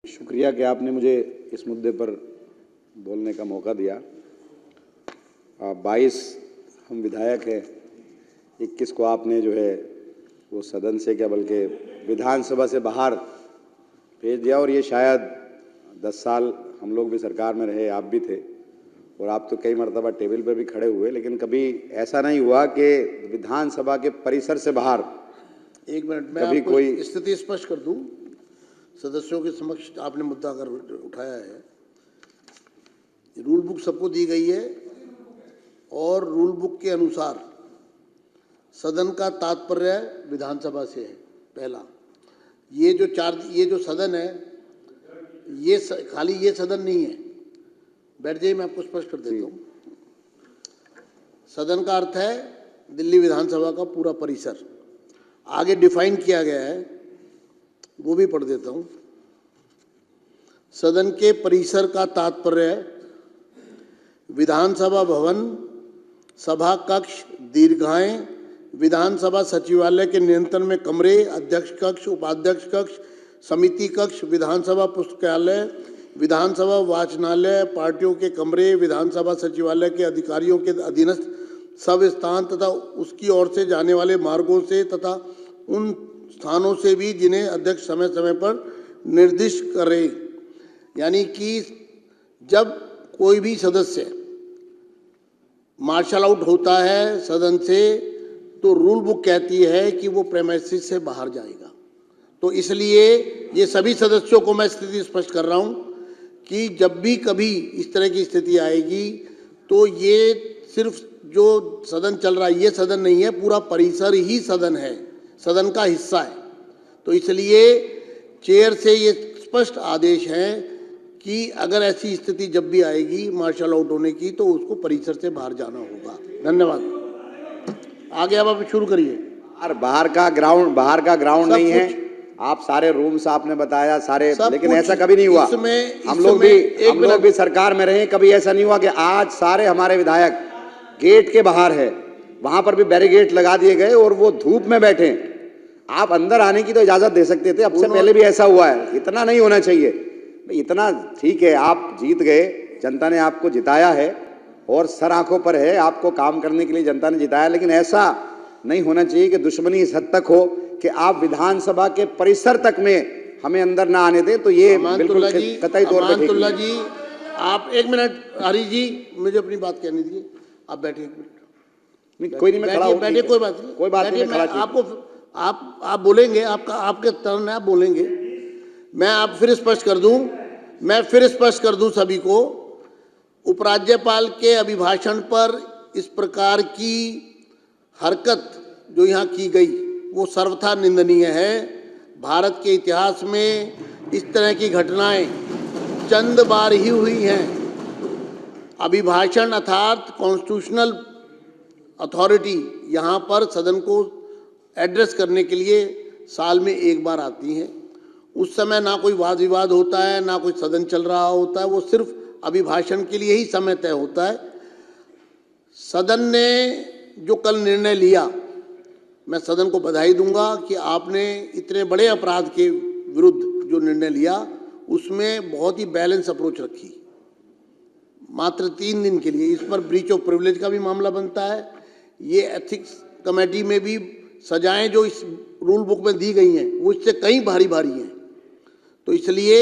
शुक्रिया कि आपने मुझे इस मुद्दे पर बोलने का मौका दिया। 22 हम विधायक हैं, 21 को आपने जो है वो सदन से क्या बल्कि विधानसभा से बाहर भेज दिया। और ये शायद 10 साल हम लोग भी सरकार में रहे, आप भी थे और आप तो कई मरतबा टेबल पर भी खड़े हुए, लेकिन कभी ऐसा नहीं हुआ कि विधानसभा के परिसर से बाहर। एक मिनट में कभी आपको कोई स्थिति स्पष्ट कर दूं। सदस्यों के समक्ष आपने मुद्दा अगर उठाया है, रूल बुक सबको दी गई है और रूल बुक के अनुसार सदन का तात्पर्य विधानसभा से है। पहला, ये जो सदन है, ये खाली ये सदन नहीं है। बैठ जाइए, मैं आपको स्पष्ट कर देता हूँ। सदन का अर्थ है दिल्ली विधानसभा का पूरा परिसर। आगे डिफाइन किया गया है, वो भी पढ़ देता हूं। सदन के परिसर का तात्पर्य विधानसभा भवन, सभा कक्ष, दीर्घाएं, विधानसभा सचिवालय के नियंत्रण में कमरे, अध्यक्ष कक्ष, उपाध्यक्ष कक्ष, समिति कक्ष, विधानसभा पुस्तकालय, विधानसभा वाचनालय, पार्टियों के कमरे, विधानसभा सचिवालय के अधिकारियों के अधीनस्थ सब स्थान तथा उसकी ओर से जाने वाले मार्गों से तथा उन स्थानों से भी जिन्हें अध्यक्ष समय समय पर निर्दिष्ट करे। यानी कि जब कोई भी सदस्य मार्शल आउट होता है सदन से, तो रूल बुक कहती है कि वो प्रेमाइसिस से बाहर जाएगा। तो इसलिए ये सभी सदस्यों को मैं स्थिति स्पष्ट कर रहा हूं कि जब भी कभी इस तरह की स्थिति आएगी तो ये सिर्फ जो सदन चल रहा है ये सदन नहीं है, पूरा परिसर ही सदन है, सदन का हिस्सा है। तो इसलिए चेयर से ये स्पष्ट आदेश है कि अगर ऐसी स्थिति जब भी आएगी मार्शल आउट होने की, तो उसको परिसर से बाहर जाना होगा। धन्यवाद। आगे अब आप शुरू करिए। बाहर का ग्राउंड नहीं है। आप सारे रूम्स आपने बताया सारे, लेकिन ऐसा कभी नहीं हुआ। हम लोग भी सरकार में रहे, कभी ऐसा नहीं हुआ कि आज सारे हमारे विधायक गेट के बाहर है, वहां पर भी बैरिकेड लगा दिए गए और वो धूप में बैठे। आप अंदर आने की तो इजाजत दे सकते थे, अब से पहले भी ऐसा हुआ है। इतना नहीं होना चाहिए। इतना ठीक है, आप जीत गए, जनता ने आपको जिताया है और सर आंखों पर है, आपको काम करने के लिए जनता ने जिताया, लेकिन ऐसा नहीं होना चाहिए कि दुश्मनी इस हद तक हो कि आप विधानसभा के परिसर तक में हमें अंदर ना आने दें। तो ये बिल्कुल कतई तौर पर अमानतुल्लाह जी, आप एक मिनट, हरी जी मुझे अपनी बात कहने दीजिए। आप बैठे एक मिनट। कोई नहीं, मैं खड़ा हूं। बैठे, कोई बात नहीं, कोई बात नहीं। आपको आप बोलेंगे, आपके टर्न है, आप बोलेंगे। मैं फिर स्पष्ट कर दूं सभी को। उपराज्यपाल के अभिभाषण पर इस प्रकार की हरकत जो यहाँ की गई वो सर्वथा निंदनीय है। भारत के इतिहास में इस तरह की घटनाएं चंद बार ही हुई हैं। अभिभाषण अर्थात कॉन्स्टिट्यूशनल अथॉरिटी यहाँ पर सदन को एड्रेस करने के लिए साल में एक बार आती हैं। उस समय ना कोई वाद विवाद होता है, ना कोई सदन चल रहा होता है, वो सिर्फ अभिभाषण के लिए ही समय तय होता है। सदन ने जो कल निर्णय लिया, मैं सदन को बधाई दूंगा कि आपने इतने बड़े अपराध के विरुद्ध जो निर्णय लिया उसमें बहुत ही बैलेंस अप्रोच रखी। मात्र 3 दिन के लिए इस पर ब्रीच ऑफ प्रिविलेज का भी मामला बनता है। ये एथिक्स कमेटी में भी सजाएं जो इस रूल बुक में दी गई हैं वो इससे कहीं भारी हैं। तो इसलिए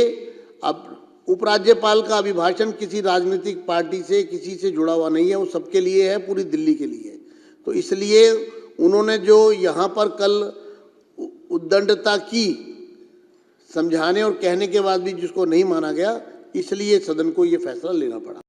अब उपराज्यपाल का अभिभाषण किसी राजनीतिक पार्टी से किसी से जुड़ा हुआ नहीं है, वो सबके लिए है, पूरी दिल्ली के लिए। तो इसलिए उन्होंने जो यहाँ पर कल उद्दंडता की, समझाने और कहने के बाद भी जिसको नहीं माना गया, इसलिए सदन को ये फैसला लेना पड़ा।